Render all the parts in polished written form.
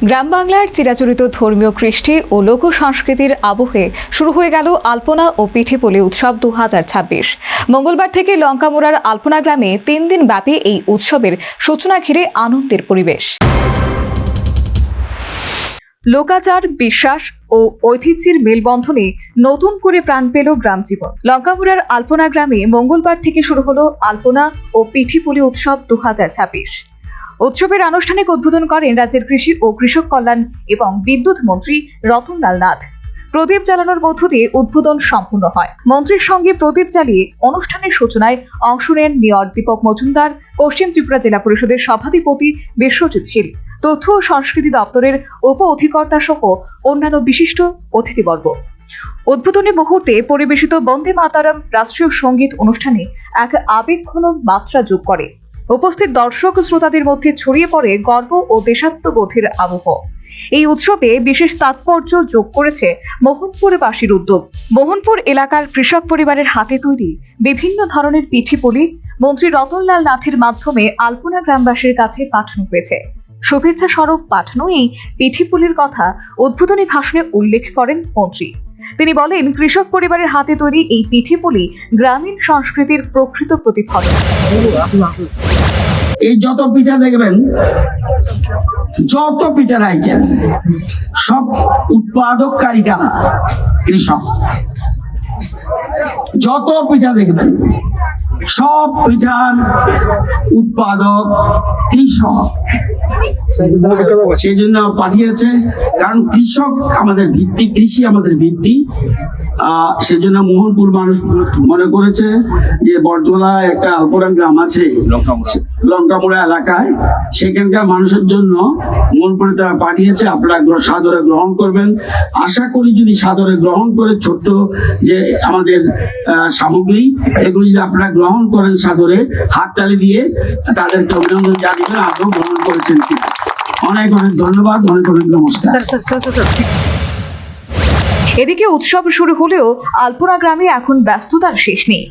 গ্রাম বাংলার চিরাচরিত ধর্মীয় কৃষ্টি ও লোক সংস্কৃতির আবহে শুরু হয়ে গেল আলপনা ও পিঠেপুলি উৎসব 2026। মঙ্গলবার থেকে লঙ্কামুড়ার আলপনা গ্রামে 3 দিন ব্যাপী এই উৎসবের সূচনা ঘিরে আনন্দের পরিবেশ। লোকাচার, বিশ্বাস ও ঐতিহ্যের মেলবন্ধনে নতুন করে প্রাণ পেল গ্রাম জীবন। লঙ্কামুড়ার আলপনা গ্রামে মঙ্গলবার থেকে শুরু হলো আলপনা ও পিঠেপুলি উৎসব 2026। উৎসবের আনুষ্ঠানিক উদ্বোধন করেন রাজ্যের কৃষি ও কৃষক কল্যাণ এবং বিদ্যুৎ মন্ত্রী রতনলাল নাথ। প্রদীপ জ্বালানোর মধ্য দিয়ে উদ্বোধন সম্পূর্ণ হয়। মন্ত্রীর সঙ্গে প্রদীপ জ্বালিয়ে অনুষ্ঠানের সূচনায় অংশ নেন মেয়র দীপক মজুমদার, পশ্চিম ত্রিপুরা জেলা পরিষদের সভাধিপতি বিশ্বজিৎ শীল, তথ্য ও সংস্কৃতি দপ্তরের উপ অধিকর্তা সহ অন্যান্য বিশিষ্ট অতিথিবর্গ। উদ্বোধনী মুহূর্তে পরিবেশিত বন্দে মাতারাম রাষ্ট্রীয় সঙ্গীত অনুষ্ঠানে এক আবেগঘন মাত্রা যোগ করে। উপস্থিত দর্শক শ্রোতাদের মধ্যে ছড়িয়ে পড়ে গর্ব ও দেশাত্মবোধের আবহ। এই উৎসবে বিশেষ তাৎপর্য যোগ করেছে মোহনপুরবাসীর উদ্যোগ। মোহনপুর এলাকার কৃষক পরিবারের হাতে তৈরি বিভিন্ন ধরনের পিঠেপুলি মন্ত্রী রতনলাল নাথের মাধ্যমে আলপনা গ্রামবাসীর কাছে পাঠানো হয়েছে। শুভেচ্ছা স্বরূপ পাঠানো এই পিঠেপুলির কথা উদ্বোধনী ভাষণে উল্লেখ করেন মন্ত্রী। তিনি বলেন, কৃষক পরিবারের হাতে তৈরি এই পিঠেপুলি গ্রামীণ সংস্কৃতির প্রকৃত প্রতিফলন। এই যত পিঠা দেখবেন, যত পিঠার আইটেম, সব উৎপাদককারী কারা? কৃষক। যত পিঠা দেখবেন, সব পিঠার উৎপাদক কৃষক। সেই জন্য পাঠিয়েছে, কারণ কৃষক আমাদের ভিত্তি, কৃষি আমাদের ভিত্তি। সেজন্য মোহনপুর মানুষ মনে করেছে যে বটজোলা একটা আলপনা গ্রাম আছে লঙ্কামুড়া এলাকায়, সেখানকার মানুষের জন্য মোহনপুরে তারা পাঠিয়েছে। আপনারা সাদরে গ্রহণ করবেন। আশা করি যদি সাদরে গ্রহণ করে ছোট্ট যে আমাদের সামগ্রী, এগুলো যদি আপনারা গ্রহণ করেন সাদরে, হাততালি দিয়ে তাদেরকে অভিনন্দন জানিবেন আদৌ গ্রহণ করেছেন কিনা। অনেক অনেক ধন্যবাদ, অনেক অনেক নমস্কার। এদিকে উৎসব শুরু হলেও আলপনা গ্রামে এখন ব্যস্ততার শেষ নেই।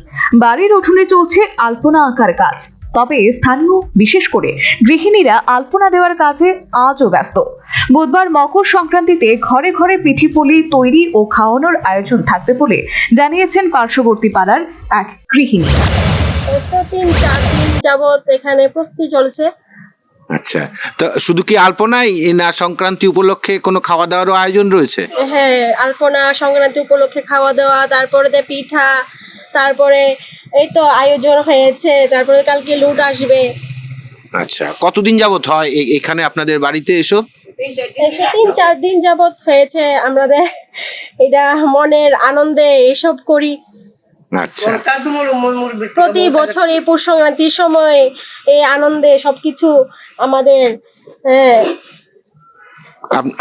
বাড়ির উঠোনে চলছে আলপনা আঁকার কাজ। তবে স্থানীয় বিশেষ করে গৃহিণীরা আলপনা দেওয়ার কাজে আজও ব্যস্ত। বুধবার মকর সংক্রান্তিতে ঘরে ঘরে পিঠেপুলি তৈরি ও খাওয়ানোর আয়োজন থাকবে বলে জানিয়েছেন পার্শ্ববর্তী পাড়ার এক গৃহিণী। 3-4 দিন যাবত এখানে প্রস্তুতি চলছে। আচ্ছা, তো শুধু কি আলপনাই না সংক্রান্তি উপলক্ষে কোনো খাওয়া দাওয়ারও আয়োজন রয়েছে? হ্যাঁ, আলপনা সংক্রান্তি উপলক্ষে খাওয়া দাওয়া, তারপরে পিঠা, তারপরে এই তো আয়োজন হয়েছে, তারপরে কালকে লুট আসবে। আচ্ছা, কতদিন যাবত হয় এখানে আপনাদের বাড়িতে এসব? 3-4 দিন যাবত হয়েছে। আমাদের এটা মনের আনন্দে এসব করি। আচ্ছা, প্রতি বছর এই পৌষ সংক্রান্তির সময় এই আনন্দে সবকিছু আমাদের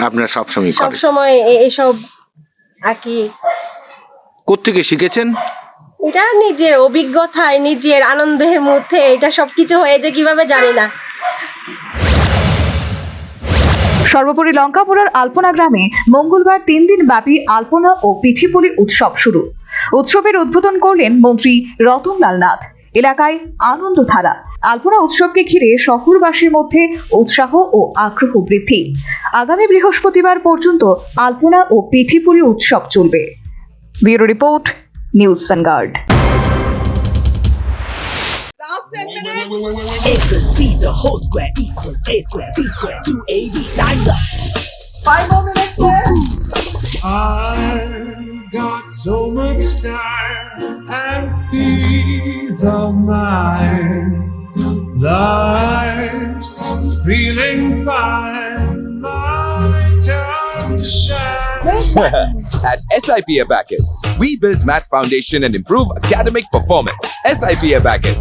আপনারা সবসময় এইসব আঁকি। কোত্থেকে শিখেছেন? এটা নিজের অভিজ্ঞতায়, নিজের আনন্দের মধ্যে এটা সবকিছু হয়েছে কিভাবে জানি না। সর্বোপরি লঙ্কাপুরার আলপনা গ্রামে মঙ্গলবার 3 দিন ব্যাপী আলপনা ও পিঠেপুলি উৎসব শুরু। উৎসবের উদ্বোধন করলেন মন্ত্রী রতনলাল নাথ। এলাকায় আনন্দ ধারা। আলপনা উৎসবকে ঘিরে শহরবাসীর মধ্যে উৎসাহ ও আগ্রহ বৃদ্ধি। আগামী বৃহস্পতিবার পর্যন্ত আলপনা ও পিঠেপুলি উৎসব চলবে। Bureau report, news vanguard. B, the whole square equals A square, B square, 2AB, time's up. 5 more minutes there. I've got so much time and peace of mind. Life's feeling fine. My time to shine. At SIP Abacus, we build math foundation and improve academic performance. SIP Abacus,